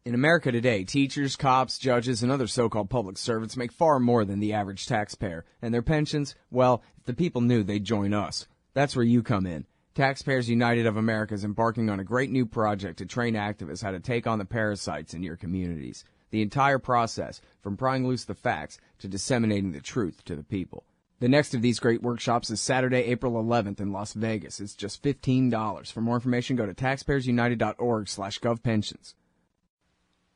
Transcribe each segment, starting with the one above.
In America today, teachers, cops, judges, and other so-called public servants make far more than the average taxpayer. And their pensions, well, if the people knew, they'd join us. That's where you come in. Taxpayers United of America is embarking on a great new project to train activists how to take on the parasites in your communities. The entire process, from prying loose the facts to disseminating the truth to the people. The next of these great workshops is Saturday, April 11th in Las Vegas. It's just $15. For more information, go to taxpayersunited.org/govpensions.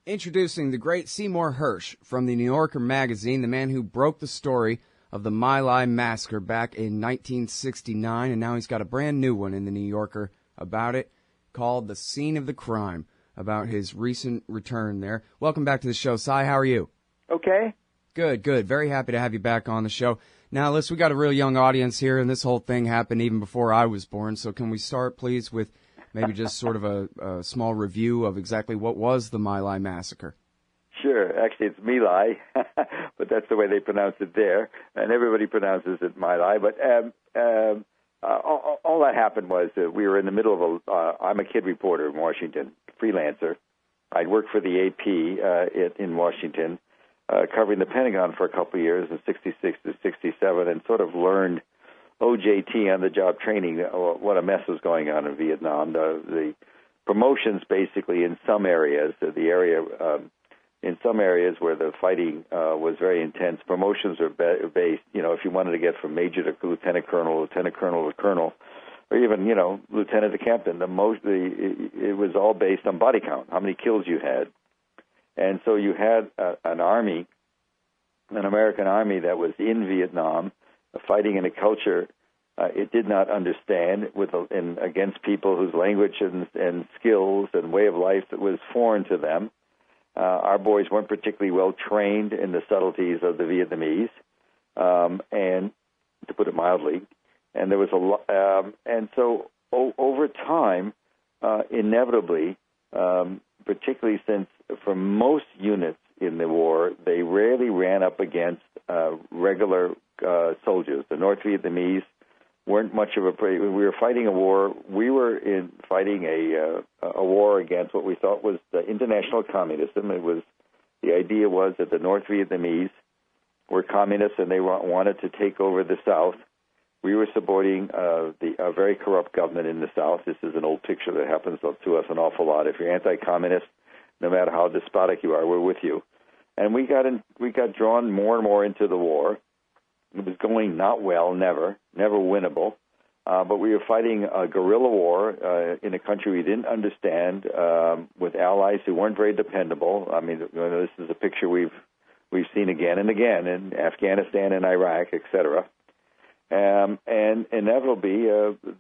Introducing the great Seymour Hersh from the New Yorker magazine, the man who broke the story of the My Lai massacre back in 1969, and now he's got a brand new one in the New Yorker about it called The Scene of the Crime, about his recent return there. Welcome back to the show, Cy. How are you? Okay. Good, good. Very happy to have you back on the show. Now, listen, we got a real young audience here, and this whole thing happened even before I was born, so can we start, please, with maybe just sort of a small review of exactly what was the My Lai massacre? Sure. Actually, it's My Lai, but that's the way they pronounce it there, and everybody pronounces it My Lai. But all that happened was we were in the middle of I'm a kid reporter in Washington, freelancer. I'd worked for the AP in Washington, covering the Pentagon for a couple of years in 66 to 67, and sort of learned OJT, on-the-job training, what a mess was going on in Vietnam. The promotions, basically, in some areas, in some areas where the fighting was very intense, promotions are based, if you wanted to get from major to lieutenant colonel to colonel, or even, lieutenant to captain, it was all based on body count, how many kills you had. And so you had an American army that was in Vietnam, fighting in a culture it did not understand, against people whose language and skills and way of life that was foreign to them. Our boys weren't particularly well trained in the subtleties of the Vietnamese, and to put it mildly, and there was a lot, and so over time, inevitably, particularly since for most units in the war, they rarely ran up against regular soldiers. The North Vietnamese weren't much of we were fighting a war. We were fighting a war against what we thought was the international communism. The idea was that the North Vietnamese were communists and they wanted to take over the South. We were supporting a very corrupt government in the South. This is an old picture that happens to us an awful lot. If you're anti-communist, no matter how despotic you are, we're with you. And we got drawn more and more into the war. It was going not well, never winnable. But we were fighting a guerrilla war in a country we didn't understand, with allies who weren't very dependable. I mean, this is a picture we've seen again and again in Afghanistan and Iraq, etc. And inevitably,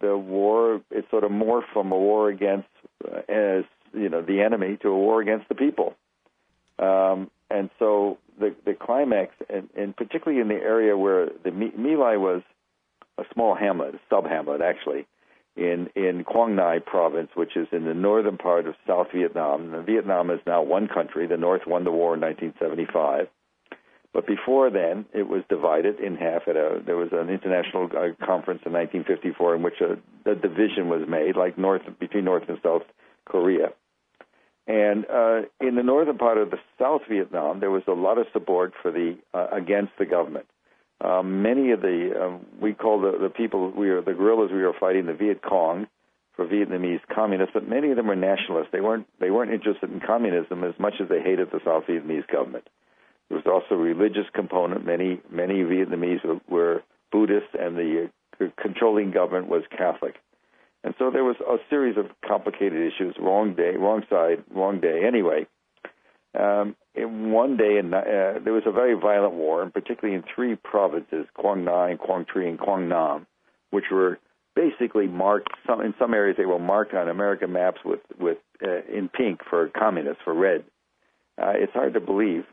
the war, it sort of morphed from a war against, the enemy to a war against the people. And so the climax, and particularly in the area where the My Lai was a small hamlet, a sub-hamlet actually, in Quang Ngai province, which is in the northern part of South Vietnam. And Vietnam is now one country. The North won the war in 1975. But before then, it was divided in half. There was an international conference in 1954 in which a division was made, like between North and South Korea. And in the northern part of the South Vietnam, there was a lot of support for against the government. Many of we call the people the guerrillas we were fighting the Viet Cong for Vietnamese communists, but many of them were nationalists. They weren't interested in communism as much as they hated the South Vietnamese government. There was also a religious component. Many Vietnamese were Buddhists, and the controlling government was Catholic. And so there was a series of complicated issues, wrong day, wrong side, wrong day. Anyway, one day there was a very violent war, and particularly in three provinces, Quang Ngai, Quang Tri, and Quang Nam, which were basically marked, in some areas they were marked on American maps with in pink for communists, for red. It's hard to believe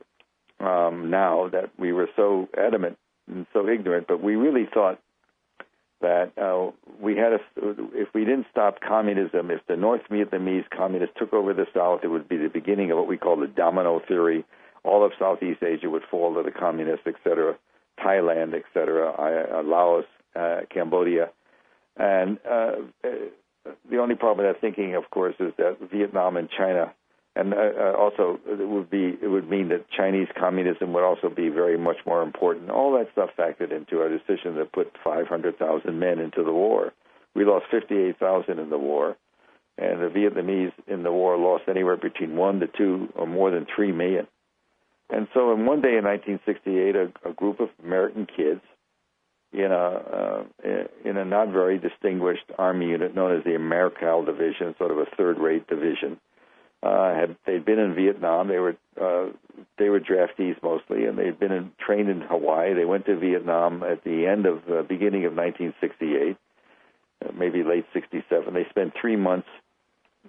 now that we were so adamant and so ignorant, but we really thought that if we didn't stop communism, if the North Vietnamese communists took over the South, it would be the beginning of what we call the domino theory. All of Southeast Asia would fall to the communists, etc., Thailand, etc., Laos, Cambodia. And the only problem with that thinking, of course, is that Vietnam and China And also, it would mean that Chinese communism would also be very much more important. All that stuff factored into our decision to put 500,000 men into the war. We lost 58,000 in the war, and the Vietnamese in the war lost anywhere between 1 to 2 or more than 3 million. And so, in one day in 1968, a group of American kids in a not very distinguished Army unit known as the AmeriCal Division, sort of a third-rate division. They'd been in Vietnam. They were draftees mostly, and they'd been trained in Hawaii. They went to Vietnam at the beginning of 1968, maybe late 67. They spent 3 months,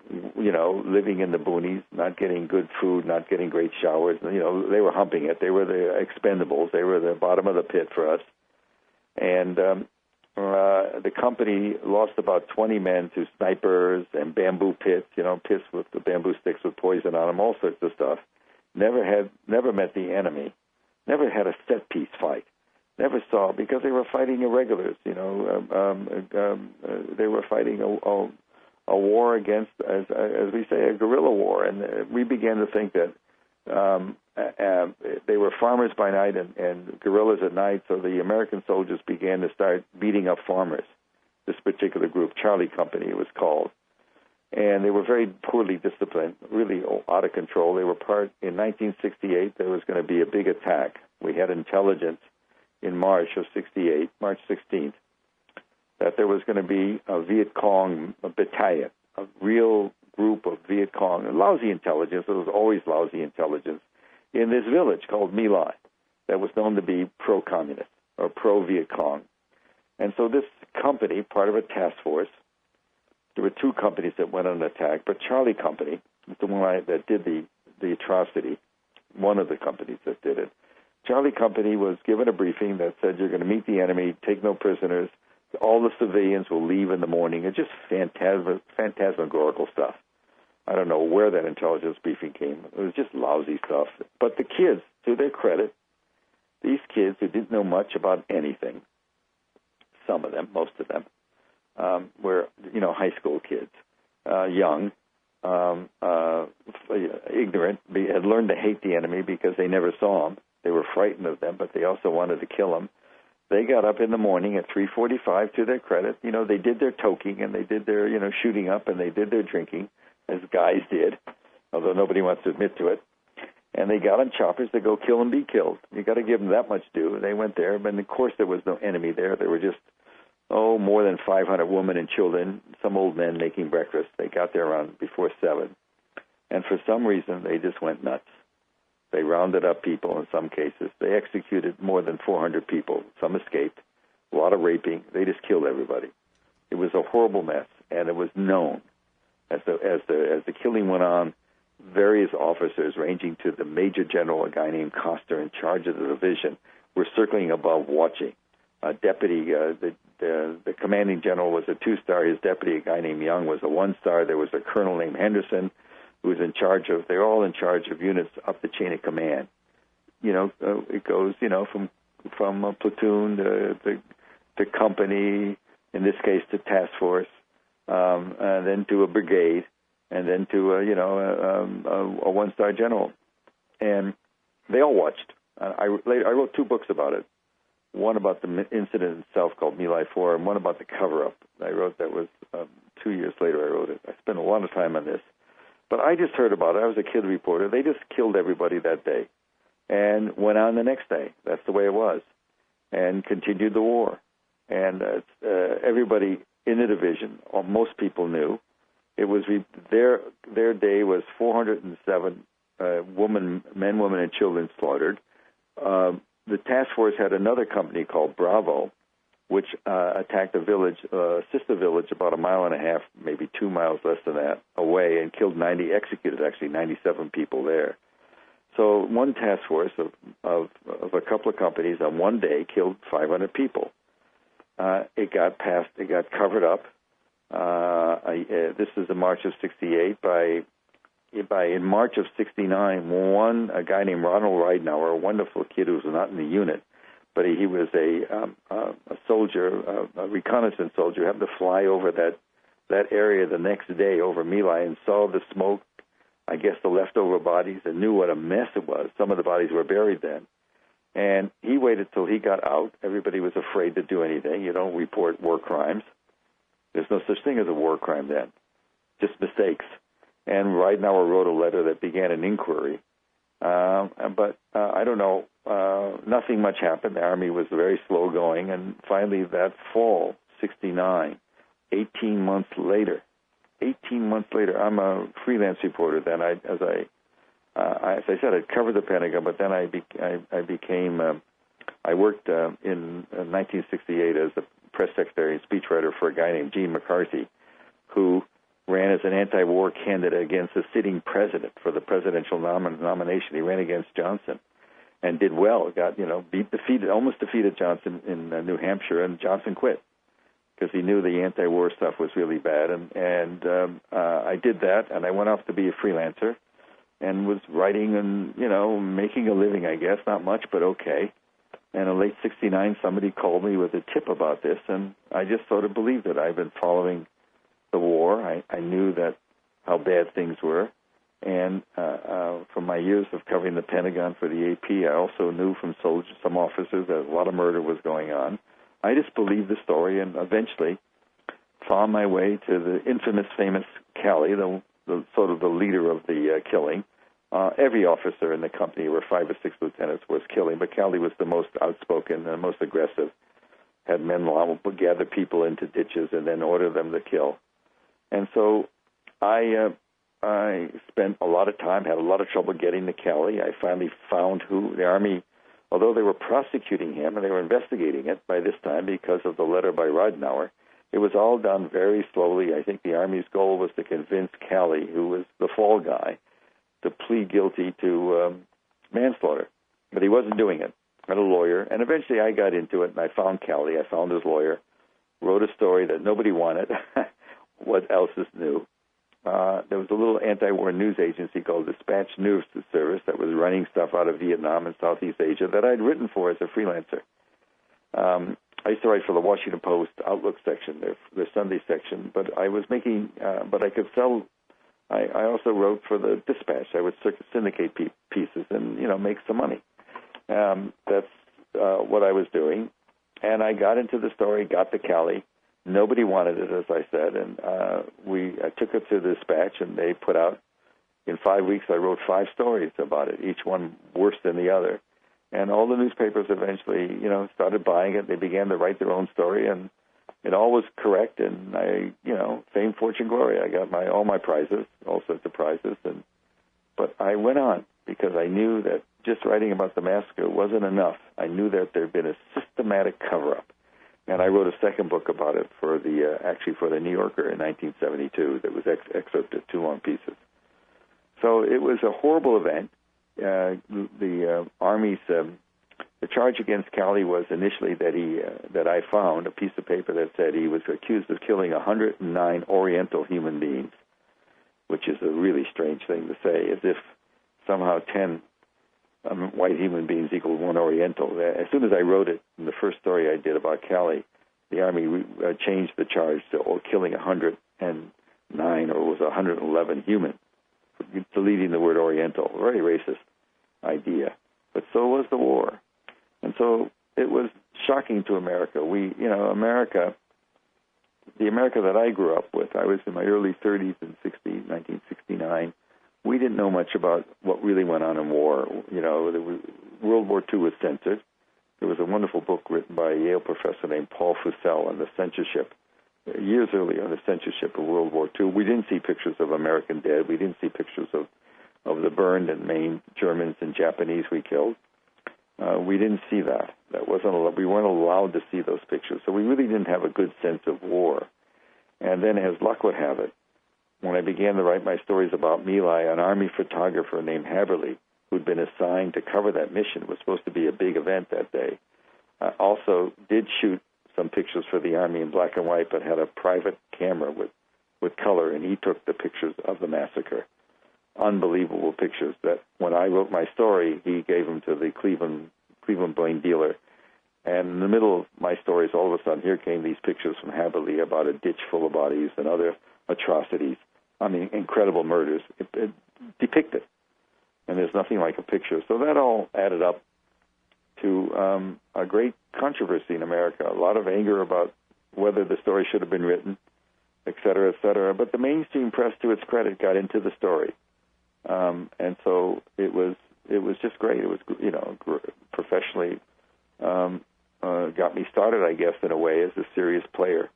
living in the boonies, not getting good food, not getting great showers. They were humping it. They were the expendables. They were the bottom of the pit for us. And the company lost about 20 men to snipers and bamboo pits, pits with the bamboo sticks with poison on them, all sorts of stuff. Never met the enemy, never had a set piece fight, never saw, because they were fighting irregulars. They were fighting a war against, as we say, a guerrilla war, and we began to think that they were farmers by night and guerrillas at night, so the American soldiers began to start beating up farmers. This particular group, Charlie Company, it was called. And they were very poorly disciplined, really out of control. They were in 1968, there was going to be a big attack. We had intelligence in March of 68, March 16th, that there was going to be a Viet Cong battalion, a real group of Viet Cong, lousy intelligence. It was always lousy intelligence, in this village called My Lai that was known to be pro-communist or pro-Viet Cong. And so this company, part of a task force, there were 2 companies that went on an attack, but Charlie Company, the one that did the atrocity, one of the companies that did it, Charlie Company was given a briefing that said, you're going to meet the enemy, take no prisoners, all the civilians will leave in the morning. It's just phantasmagorical stuff. I don't know where that intelligence briefing came. It was just lousy stuff. But the kids, to their credit, these kids who didn't know much about anything, some of them, most of them, were, high school kids, young, ignorant, had learned to hate the enemy because they never saw them. They were frightened of them, but they also wanted to kill them. They got up in the morning at 3:45, to their credit. They did their toking and they did their, shooting up, and they did their drinking, as guys did, although nobody wants to admit to it. And they got on choppers to go kill and be killed. You got to give them that much due. They went there, but of course there was no enemy there. There were just, more than 500 women and children, some old men making breakfast. They got there around before 7. And for some reason, they just went nuts. They rounded up people in some cases. They executed more than 400 people. Some escaped. A lot of raping. They just killed everybody. It was a horrible mess, and it was known. As the killing went on, various officers, ranging to the Major General, a guy named Coster, in charge of the division, were circling above watching. A deputy, the commanding general was a 2-star. His deputy, a guy named Young, was a 1-star. There was a colonel named Henderson who was in charge of, they're all in charge of units up the chain of command. It goes, from a platoon to company, in this case to task force, and then to a brigade, and then to a 1-star general. And they all watched. I wrote 2 books about it. One about the incident itself called My Lai 4, and one about the cover-up. I wrote that was 2 years later I wrote it. I spent a lot of time on this. But I just heard about it. I was a kid reporter. They just killed everybody that day and went on the next day. That's the way it was, and continued the war. And everybody in the division, or most people knew, it was their day was 407 men, women, and children slaughtered. The task force had another company called Bravo, which attacked a village, sister village, about 1.5 miles, maybe 2 miles less than that, away, and executed 97 people there. So one task force of a couple of companies on one day killed 500 people. It got covered up. This is in March of 68. In March of 69, a guy named Ronald Ridenauer, a wonderful kid who was not in the unit, but he was a soldier, a reconnaissance soldier, happened to fly over that area the next day over My Lai and saw the smoke I guess, the leftover bodies and knew what a mess it was. Some of the bodies were buried then. And he waited till he got out. Everybody was afraid to do anything. You don't report war crimes. There's no such thing as a war crime then, just mistakes. And Ridenour wrote a letter that began an inquiry. But I don't know, nothing much happened. The Army was very slow going. And finally that fall, 1969, 18 months later, I'm a freelance reporter then. As I said, I'd covered the Pentagon, but then I worked in 1968 as the press secretary and speechwriter for a guy named Gene McCarthy, who ran as an anti-war candidate against the sitting president for the presidential nomination. He ran against Johnson and did well. Got, almost defeated Johnson in New Hampshire, and Johnson quit because he knew the anti-war stuff was really bad. And I did that, and I went off to be a freelancer and was writing and, making a living, I guess. Not much, but okay. And in late 1969, somebody called me with a tip about this, and I just sort of believed it. I've been following the war. I knew that how bad things were. And from my years of covering the Pentagon for the AP, I also knew from soldiers, some officers, that a lot of murder was going on. I just believed the story and eventually found my way to the infamous, famous Calley, the sort of the leader of the killing. Every officer in the company, were 5 or 6 lieutenants, was killing, but Calley was the most outspoken and most aggressive. Had men gather people into ditches and then order them to kill. And so I spent a lot of time, had a lot of trouble getting to Calley. I finally found who the Army, although they were prosecuting him and they were investigating it by this time because of the letter by Ridenour, it was all done very slowly. I think the Army's goal was to convince Calley, who was the fall guy, to plead guilty to manslaughter. But he wasn't doing it. I had a lawyer, and eventually I got into it, and I found Calley. I found his lawyer, wrote a story that nobody wanted. What else is new? There was a little anti-war news agency called Dispatch News Service that was running stuff out of Vietnam and Southeast Asia that I'd written for as a freelancer. I used to write for the Washington Post Outlook section, their Sunday section, but I was making, but I could sell. I also wrote for the Dispatch. I would syndicate pieces and make some money. That's what I was doing, and I got into the story, got to Calley. Nobody wanted it, as I said, and I took it to the Dispatch, and they put out, in 5 weeks, I wrote 5 stories about it, each one worse than the other. And all the newspapers eventually, started buying it. They began to write their own story, and it all was correct. And I, fame, fortune, glory. I got all my prizes, all sorts of prizes. But I went on because I knew that just writing about the massacre wasn't enough. I knew that there had been a systematic cover-up. And I wrote a second book about it for the New Yorker in 1972 that was excerpted, 2 long pieces. So it was a horrible event. The Army's the charge against Calley was initially that I found a piece of paper that said he was accused of killing 109 Oriental human beings, which is a really strange thing to say, as if somehow 10 white human beings equal 1 Oriental. As soon as I wrote it in the first story I did about Calley, the Army changed the charge to killing 109, or was 111 human, deleting the word Oriental. A very racist idea. But so was the war. And so it was shocking to America. America, the America that I grew up with, I was in my early 30s in 1969. We didn't know much about what really went on in war. World War II was censored. There was a wonderful book written by a Yale professor named Paul Fussell on the censorship, years earlier, on the censorship of World War II. We didn't see pictures of American dead. We didn't see pictures of the burned and maimed Germans and Japanese we killed. We didn't see that. We weren't allowed to see those pictures. So we really didn't have a good sense of war. And then, as luck would have it, when I began to write my stories about My Lai, an Army photographer named Haverly, who'd been assigned to cover that mission, it was supposed to be a big event that day, also did shoot some pictures for the Army in black and white, but had a private camera with color, and he took the pictures of the massacre. Unbelievable pictures that when I wrote my story, he gave them to the Cleveland Blaine dealer. And in the middle of my stories, all of a sudden, here came these pictures from Haverly about a ditch full of bodies and other atrocities. I mean, incredible murders. depicted. And there's nothing like a picture. So that all added up to a great controversy in America, a lot of anger about whether the story should have been written, et cetera, et cetera. But the mainstream press, to its credit, got into the story. And so it was just great. It was, professionally got me started, I guess, in a way, as a serious player.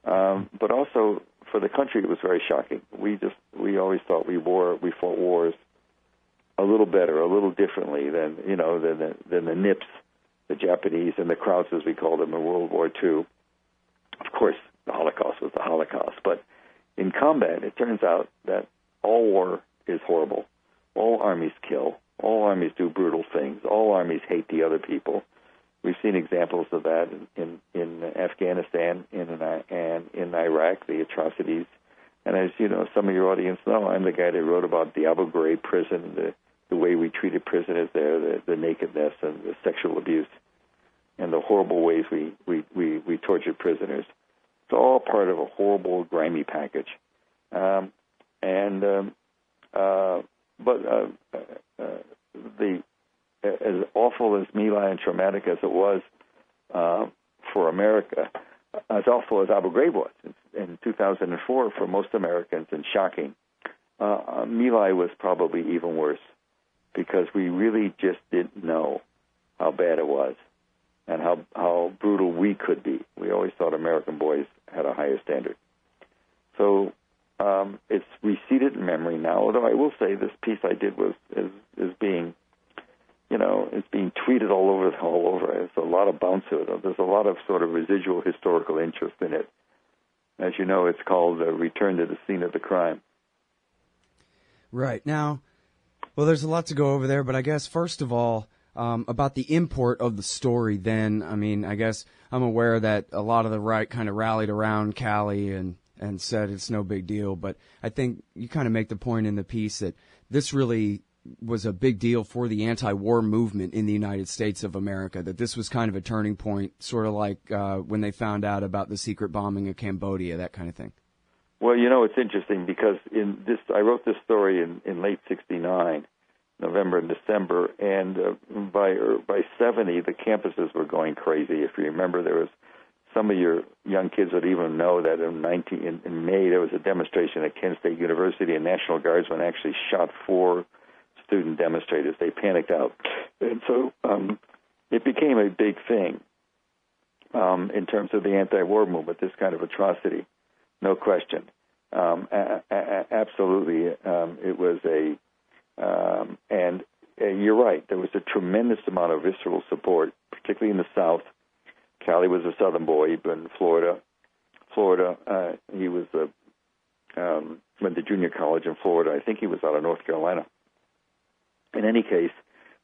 But also for the country, it was very shocking. We always thought we fought wars a little better, a little differently than the Nips, the Japanese, and the Krauts, as we called them, in World War II. Of course, the Holocaust was the Holocaust, but in combat, it turns out that all war is horrible. All armies kill. All armies do brutal things. All armies hate the other people. We've seen examples of that in Afghanistan and in Iraq, the atrocities. And as you know, some of your audience know, I'm the guy that wrote about the Abu Ghraib prison, the way we treated prisoners there, the nakedness and the sexual abuse, and the horrible ways we tortured prisoners. It's all part of a horrible, grimy package. As awful as My Lai and traumatic as it was for America, as awful as Abu Ghraib was in 2004 for most Americans and shocking, My Lai was probably even worse because we really just didn't know how bad it was and how brutal we could be. We always thought American boys had a higher standard. So it's receded in memory now, although I will say this piece I did is being tweeted all over. There's a lot of bounce to it. There's a lot of sort of residual historical interest in it. As you know, it's called Return to the Scene of the Crime. Right. Now, well, there's a lot to go over there, but I guess, first of all, about the import of the story then, I mean, I guess I'm aware that a lot of the right kind of rallied around Cali and said it's no big deal, but I think you kind of make the point in the piece that this really was a big deal for the anti-war movement in the United States of America, that this was kind of a turning point, sort of like when they found out about the secret bombing of Cambodia, that kind of thing. Well, it's interesting because I wrote this story in late '69, November and December, and by '70, the campuses were going crazy. If you remember, there was some of your young kids would even know that in May there was a demonstration at Kent State University, and National Guardsmen actually shot 4 student demonstrators. They panicked out, and so it became a big thing in terms of the anti-war movement. This kind of atrocity, no question. Absolutely, it was and you're right. There was a tremendous amount of visceral support, particularly in the South. Cali was a Southern boy. He'd been in Florida. He was went to junior college in Florida. I think he was out of North Carolina. In any case,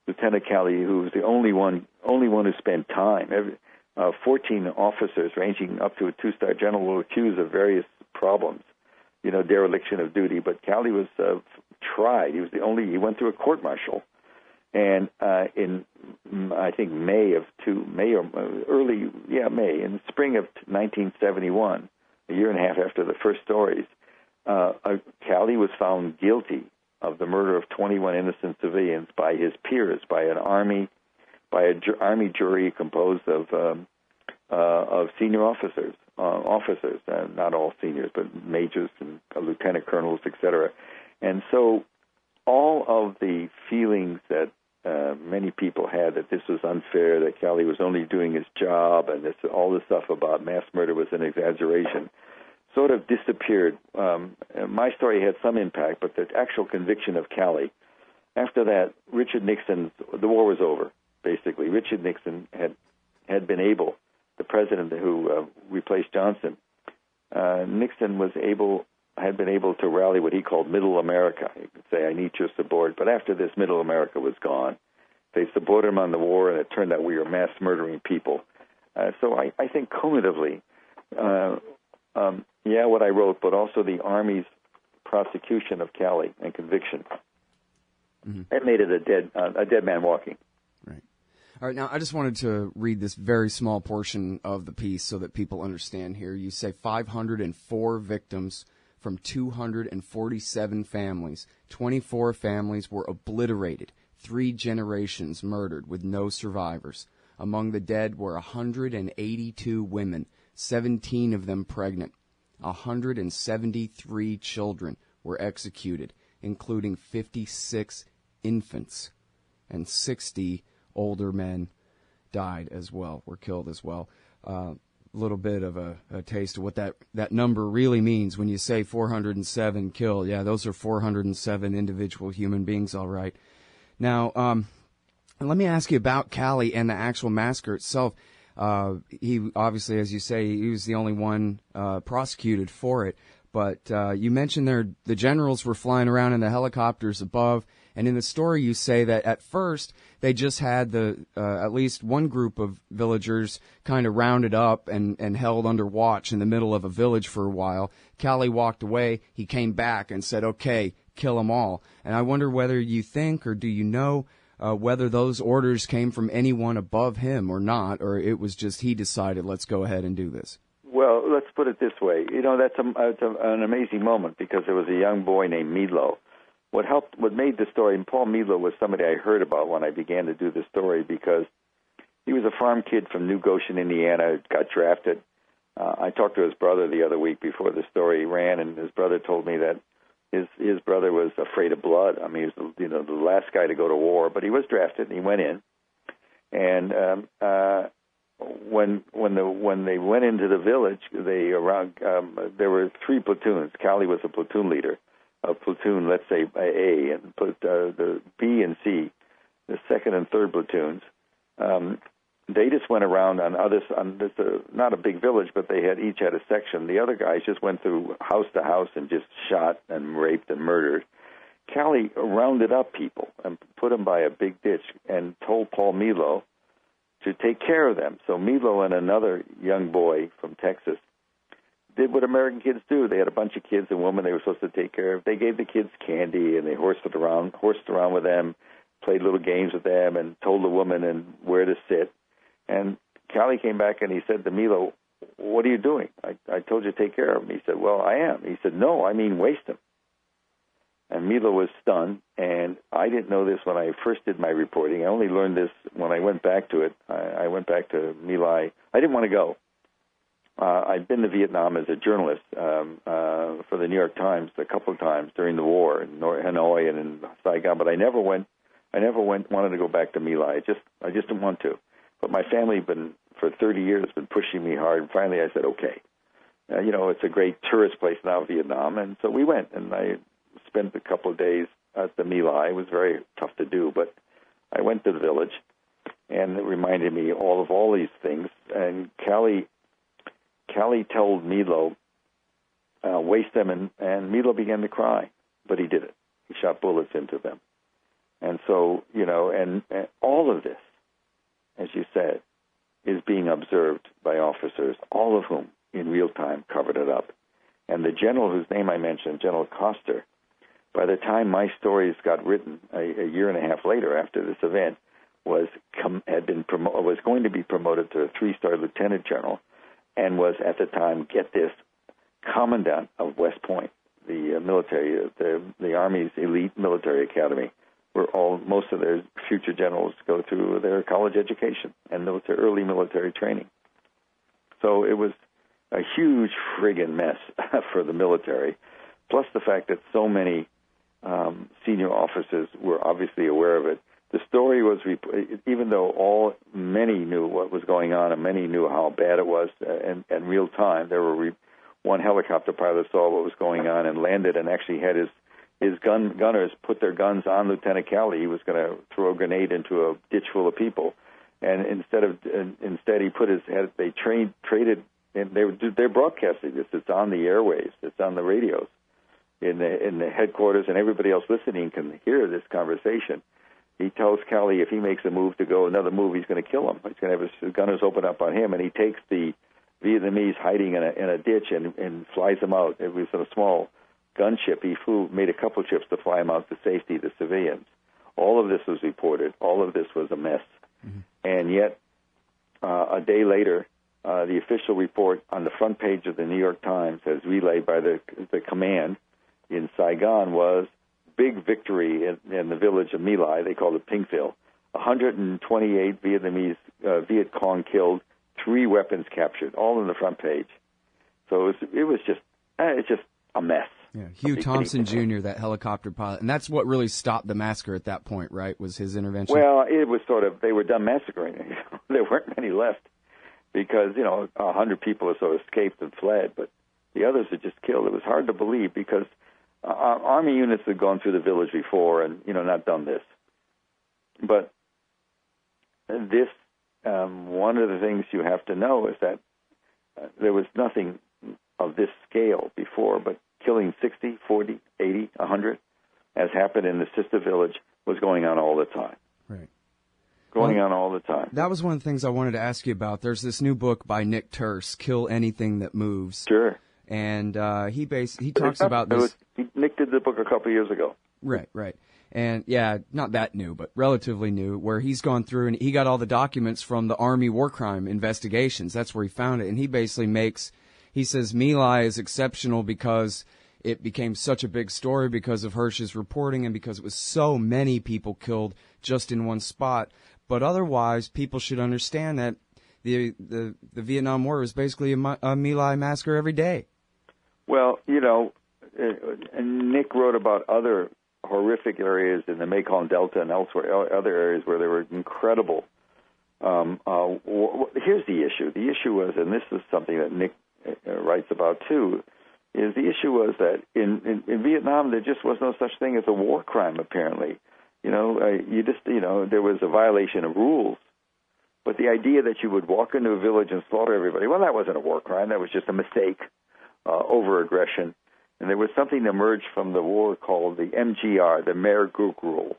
Lieutenant Cali, who was the only one who spent time, 14 officers ranging up to a 2-star general were accused of various problems, dereliction of duty. But Cali was tried. He went through a court-martial. And in, I think, May, in the spring of 1971, a year and a half after the first stories, Cali was found guilty of the murder of 21 innocent civilians by his peers, by an army jury composed of senior officers, not all seniors, but majors and lieutenant colonels, etc. And so all of the feelings that many people had that this was unfair, that Cali was only doing his job, and all this stuff about mass murder was an exaggeration, sort of disappeared. My story had some impact, but the actual conviction of Cali. After that, Richard Nixon, the war was over, basically. Richard Nixon had been able, the president who replaced Johnson, Nixon had been able to rally what he called Middle America. You could say, I need your support. But after this, Middle America was gone. They supported him on the war, and it turned out we were mass murdering people. So I think cumulatively, what I wrote, but also the Army's prosecution of Cali and conviction, that made it a dead man walking. Right. All right, now I just wanted to read this very small portion of the piece so that people understand here. You say 504 victims from 247 families. 24 families were obliterated, 3 generations murdered with no survivors. Among the dead were 182 women, 17 of them pregnant. 173 children were executed, including 56 infants, and 60 older men died as well, were killed as well. Little bit of a taste of what that number really means when you say 407 killed. Yeah, those are 407 individual human beings, all right. Now, let me ask you about Cali and the actual massacre itself. He obviously, as you say, he was the only one prosecuted for it. But you mentioned the generals were flying around in the helicopters above, and in the story you say that at first they just had at least one group of villagers kind of rounded up and held under watch in the middle of a village for a while. Cali walked away. He came back and said, "Okay, kill them all." And I wonder whether you think, or do you know, whether those orders came from anyone above him or not, or it was just he decided, let's go ahead and do this. Well, let's put it this way. You know, that's an amazing moment, because there was a young boy named Milo. What made the story, and Paul Milo was somebody I heard about when I began to do the story, because he was a farm kid from New Goshen, Indiana, got drafted. I talked to his brother the other week before the story ran, and his brother told me that his brother was afraid of blood. I mean, he was the last guy to go to war, but he was drafted and he went in. And when they went into the village, there were 3 platoons. Cali was a platoon leader, a platoon, let's say A, and the B and C, the 2nd and 3rd platoons. They just went around not a big village, but they each had a section. The other guys just went through house to house and just shot and raped and murdered. Cali rounded up people and put them by a big ditch and told Paul Milo to take care of them. So Milo and another young boy from Texas did what American kids do. They had a bunch of kids and women they were supposed to take care of. They gave the kids candy, and they horsed around with them, played little games with them, and told the woman where to sit. And Cali came back and he said to Milo, "What are you doing? I told you to take care of him." He said, "Well, I am." He said, "No, I mean waste him." And Milo was stunned, and I didn't know this when I first did my reporting. I only learned this when I went back to it. I went back to My Lai. I didn't want to go. I'd been to Vietnam as a journalist for the New York Times a couple of times during the war in Hanoi and in Saigon, but I never wanted to go back to My Lai. I just didn't want to. But my family for 30 years been pushing me hard, and finally I said, okay. It's a great tourist place now, Vietnam, and so we went, and I spent a couple of days at the My Lai. It was very tough to do, but I went to the village, and it reminded me of all these things. And Cali told Milo, waste them, and Milo began to cry, but he did it. He shot bullets into them. And so, and all of this, as you said, is being observed by officers, all of whom in real time covered it up. And the general whose name I mentioned, General Coster, by the time my stories got written a year and a half later after this event, was going to be promoted to a 3-star lieutenant general, and was at the time, get this, commandant of West Point, the military, the Army's elite military academy, where most of their future generals go through their college education and early military training. So it was a huge friggin' mess for the military, plus the fact that so many senior officers were obviously aware of it. The story was, even though many knew what was going on and many knew how bad it was in real time, there were one helicopter pilot saw what was going on and landed and actually had his gunners put their guns on Lieutenant Cali. He was going to throw a grenade into a ditch full of people, and instead he put his head. They traded, and they're broadcasting this. It's on the airwaves. It's on the radios in the headquarters, and everybody else listening can hear this conversation. He tells Cali if he makes a move to go another move, he's going to kill him. He's going to have his gunners open up on him, and he takes the Vietnamese hiding in a ditch and flies them out. It was a small gunship. He made a couple of trips to fly them out to safety, the civilians. All of this was reported. All of this was a mess. Mm-hmm. And yet, a day later, the official report on the front page of the New York Times, as relayed by the command in Saigon, was big victory in the village of My Lai. They called it Pinkville. 128 Vietnamese Viet Cong killed, 3 weapons captured, all in the front page. So it was just a mess. Yeah, Hugh Thompson Jr., that helicopter pilot, and that's what really stopped the massacre at that point, right? Was his intervention? Well, it was sort of, they were done massacring. There weren't many left because 100 people or so escaped and fled, but the others had just killed. It was hard to believe because Army units had gone through the village before and not done this. But this, one of the things you have to know is that there was nothing of this scale before, but killing 60, 40, 80, 100, as happened in the sister village, was going on all the time. Right. Going on all the time. That was one of the things I wanted to ask you about. There's this new book by Nick Terse, Kill Anything That Moves. Sure. And he talks about this. Nick did the book a couple of years ago. Right. And, yeah, not that new, but relatively new, where he's gone through and he got all the documents from the Army war crime investigations. That's where he found it. And he basically he says My Lai is exceptional because it became such a big story because of Hersh's reporting and because it was so many people killed just in one spot. But otherwise, people should understand that the Vietnam War was basically a My Lai massacre every day. Well, and Nick wrote about other horrific areas in the Mekong Delta and elsewhere, other areas where there were incredible. Here's the issue. The issue was, and this is something that Nick writes about too, is the issue was that in Vietnam there just was no such thing as a war crime. Apparently, there was a violation of rules, but the idea that you would walk into a village and slaughter everybody, well, that wasn't a war crime. That was just a mistake, over-aggression. And there was something that emerged from the war called the MGR, the Mayor Gook Rule,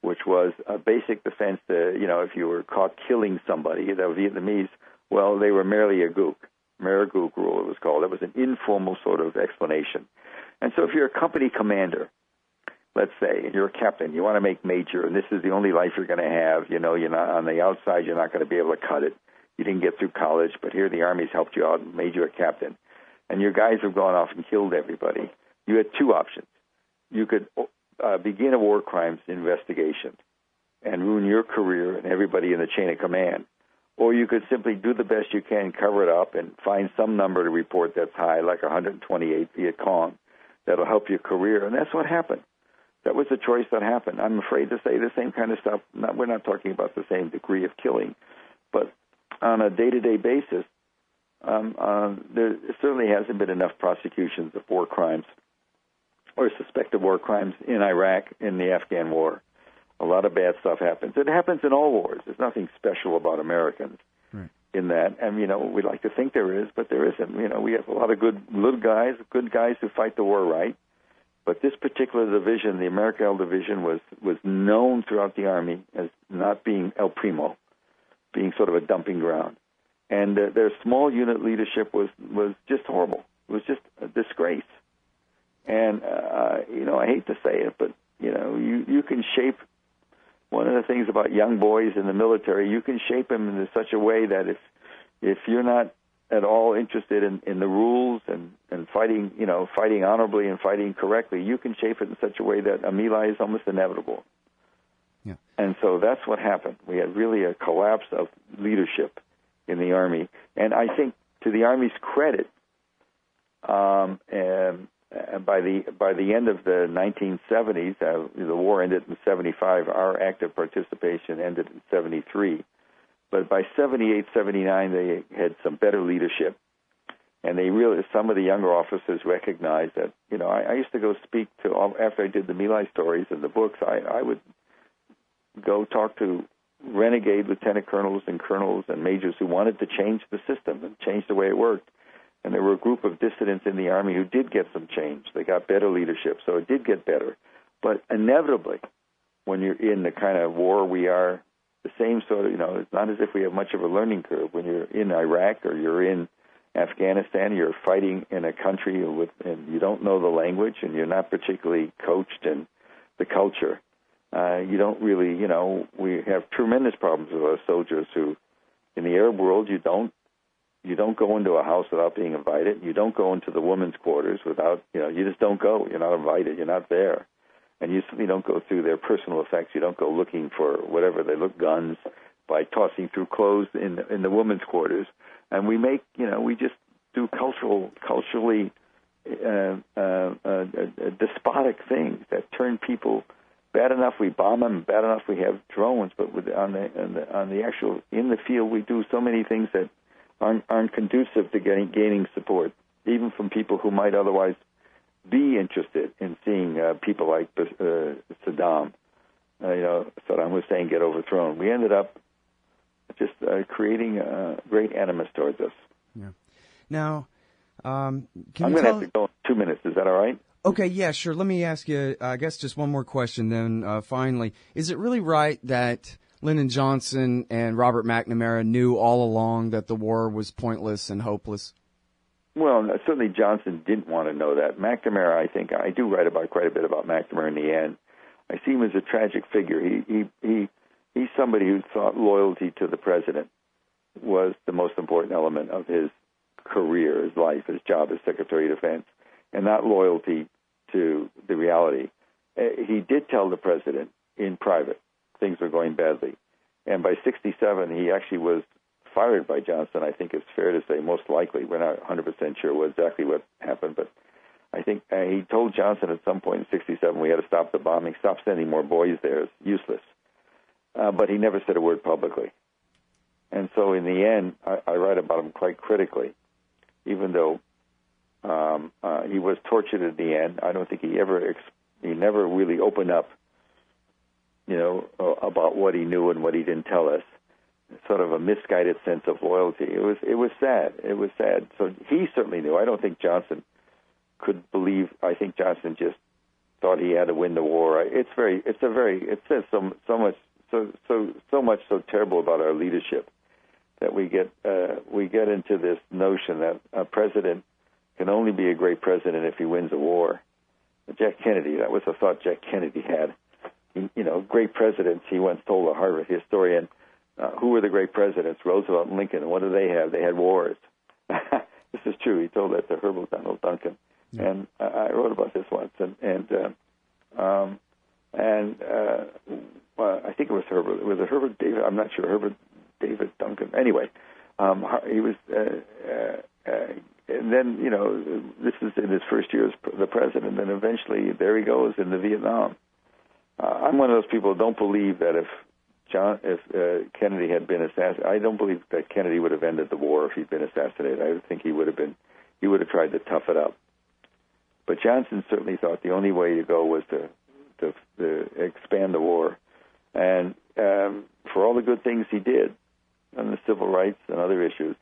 which was a basic defense to, if you were caught killing somebody, the Vietnamese, well, they were merely a gook. Mayor Gook Rule, it was called. It was an informal sort of explanation. And so if you're a company commander, let's say, you're a captain, you want to make major, and this is the only life you're going to have, you're not on the outside, you're not going to be able to cut it. You didn't get through college, but here the Army's helped you out and made you a captain. And your guys have gone off and killed everybody. You had 2 options. You could begin a war crimes investigation and ruin your career and everybody in the chain of command. Or you could simply do the best you can, cover it up, and find some number to report that's high, like 128 Viet Cong, that'll help your career. And that's what happened. That was the choice that happened. I'm afraid to say the same kind of stuff. We're not talking about the same degree of killing. But on a day-to-day basis, there certainly hasn't been enough prosecutions of war crimes or suspected war crimes in Iraq in the Afghan war. A lot of bad stuff happens. It happens in all wars. There's nothing special about Americans in that. And, we'd like to think there is, but there isn't. We have a lot of good guys who fight the war right. But this particular division, the American Division, was known throughout the Army as not being El Primo, being sort of a dumping ground. And their small unit leadership was just horrible. It was just a disgrace. And, I hate to say it, but, you can shape. One of the things about young boys in the military, you can shape them in such a way that if you're not at all interested in the rules and fighting, fighting honorably and fighting correctly, you can shape it in such a way that a My Lai is almost inevitable. Yeah. And so that's what happened. We had really a collapse of leadership in the Army. And I think, to the Army's credit, and by the end of the 1970s, the war ended in 75. Our active participation ended in 73. But by 78, 79, they had some better leadership, and some of the younger officers recognized that. I used to go speak to, after I did the My Lai stories and the books, I would go talk to renegade lieutenant colonels and majors who wanted to change the system and change the way it worked. And there were a group of dissidents in the Army who did get some change. They got better leadership, so it did get better. But inevitably, when you're in the kind of war we are, the same sort of, it's not as if we have much of a learning curve. When you're in Iraq or you're in Afghanistan, you're fighting in a country and you don't know the language and you're not particularly coached in the culture. You don't really, we have tremendous problems with our soldiers who, in the Arab world, you don't You don't go into a house without being invited. You don't go into the women's quarters without, you just don't go. You're not invited. You're not there. And you certainly don't go through their personal effects. You don't go looking for whatever they look, guns, by tossing through clothes in the women's quarters. And we make, we just do culturally despotic things that turn people. Bad enough we bomb them. Bad enough we have drones. But on the actual in the field, we do so many things that aren't conducive to gaining support, even from people who might otherwise be interested in seeing people like Saddam Hussein get overthrown. We ended up just creating great animus towards us. Yeah. Now, I'm going to have to go in 2 minutes. Is that all right? Okay, yeah, sure. Let me ask you, I guess, just one more question then, finally. Is it really right that Lyndon Johnson and Robert McNamara knew all along that the war was pointless and hopeless? Well, certainly Johnson didn't want to know that. McNamara, I think, I do write about quite a bit about McNamara in the end. I see him as a tragic figure. He's somebody who thought loyalty to the president was the most important element of his career, his life, his job as Secretary of Defense, and not loyalty to the reality. He did tell the president in private things were going badly. And by 1967, he actually was fired by Johnson. I think it's fair to say, most likely. We're not 100% sure exactly what happened, but I think he told Johnson at some point in 1967 we had to stop the bombing, stop sending more boys there. It's useless. But he never said a word publicly. And so in the end, I write about him quite critically, even though he was tortured in the end. I don't think he never really opened up, about what he knew and what he didn't tell us. Sort of a misguided sense of loyalty. It was sad. It was sad. So he certainly knew. I don't think Johnson could believe. I think Johnson just thought he had to win the war. It says so much so terrible about our leadership that we get into this notion that a president can only be a great president if he wins a war. Jack Kennedy, that was a thought Jack Kennedy had. Great presidents, he once told a Harvard historian, who were the great presidents? Roosevelt and Lincoln. And what do they have? They had wars. This is true. He told that to Herbert Donald Duncan. Yeah. And I wrote about this once. I think it was Herbert. Was it Herbert David? I'm not sure. Herbert David Duncan. Anyway, he was... and then, this is in his first year as the president, and eventually there he goes into Vietnam. I'm one of those people who don't believe that if Kennedy had been assassinated, I don't believe that Kennedy would have ended the war if he'd been assassinated. I think he would have tried to tough it up. But Johnson certainly thought the only way to go was to expand the war. And for all the good things he did on the civil rights and other issues,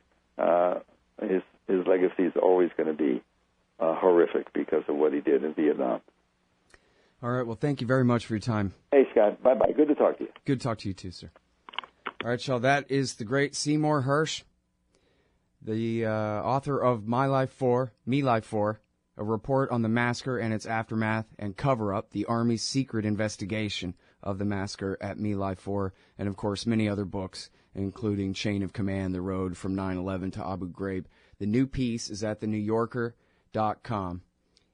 his legacy is always going to be horrific because of what he did in Vietnam. All right. Well, thank you very much for your time. Hey, Scott. Bye-bye. Good to talk to you. Good to talk to you too, sir. All right, y'all. That is the great Seymour Hersh, the author of My Lai 4, Me Lai 4, a report on the massacre and its aftermath and cover-up, the Army's secret investigation of the massacre at My Lai 4, and, of course, many other books, including Chain of Command, The Road from 9/11 to Abu Ghraib. The new piece is at thenewyorker.com.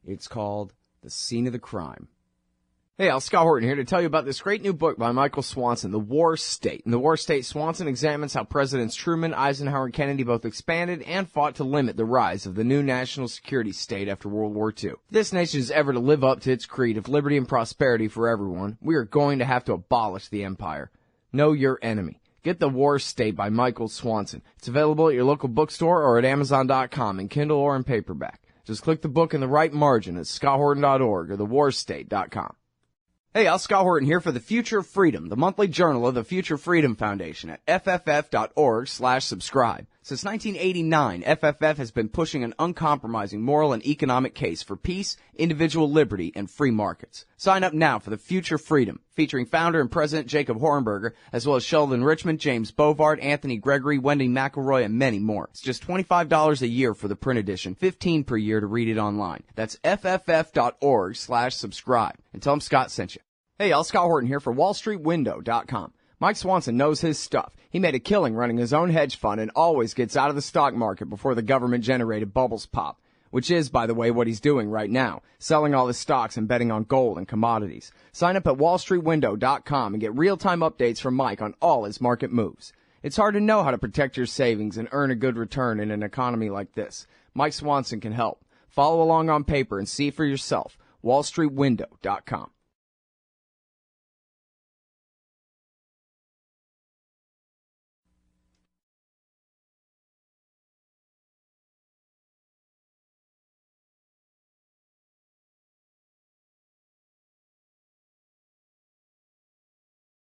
It's called The Scene of the Crime. Hey, Scott Horton here to tell you about this great new book by Michael Swanson, The War State. In The War State, Swanson examines how Presidents Truman, Eisenhower, and Kennedy both expanded and fought to limit the rise of the new national security state after World War II. If this nation is ever to live up to its creed of liberty and prosperity for everyone, we are going to have to abolish the empire. Know your enemy. Get The War State by Michael Swanson. It's available at your local bookstore or at Amazon.com in Kindle or in paperback. Just click the book in the right margin at scotthorton.org or thewarstate.com. Hey, Scott Horton here for The Future of Freedom, the monthly journal of the Future Freedom Foundation at fff.org/subscribe. Since 1989, FFF has been pushing an uncompromising moral and economic case for peace, individual liberty, and free markets. Sign up now for The Future Freedom, featuring founder and president Jacob Hornberger, as well as Sheldon Richmond, James Bovard, Anthony Gregory, Wendy McElroy, and many more. It's just $25 a year for the print edition, $15 per year to read it online. That's fff.org/subscribe. And tell them Scott sent you. Hey, Scott Horton here for WallStreetWindow.com. Mike Swanson knows his stuff. He made a killing running his own hedge fund and always gets out of the stock market before the government-generated bubbles pop, which is, by the way, what he's doing right now, selling all his stocks and betting on gold and commodities. Sign up at wallstreetwindow.com and get real-time updates from Mike on all his market moves. It's hard to know how to protect your savings and earn a good return in an economy like this. Mike Swanson can help. Follow along on paper and see for yourself. wallstreetwindow.com.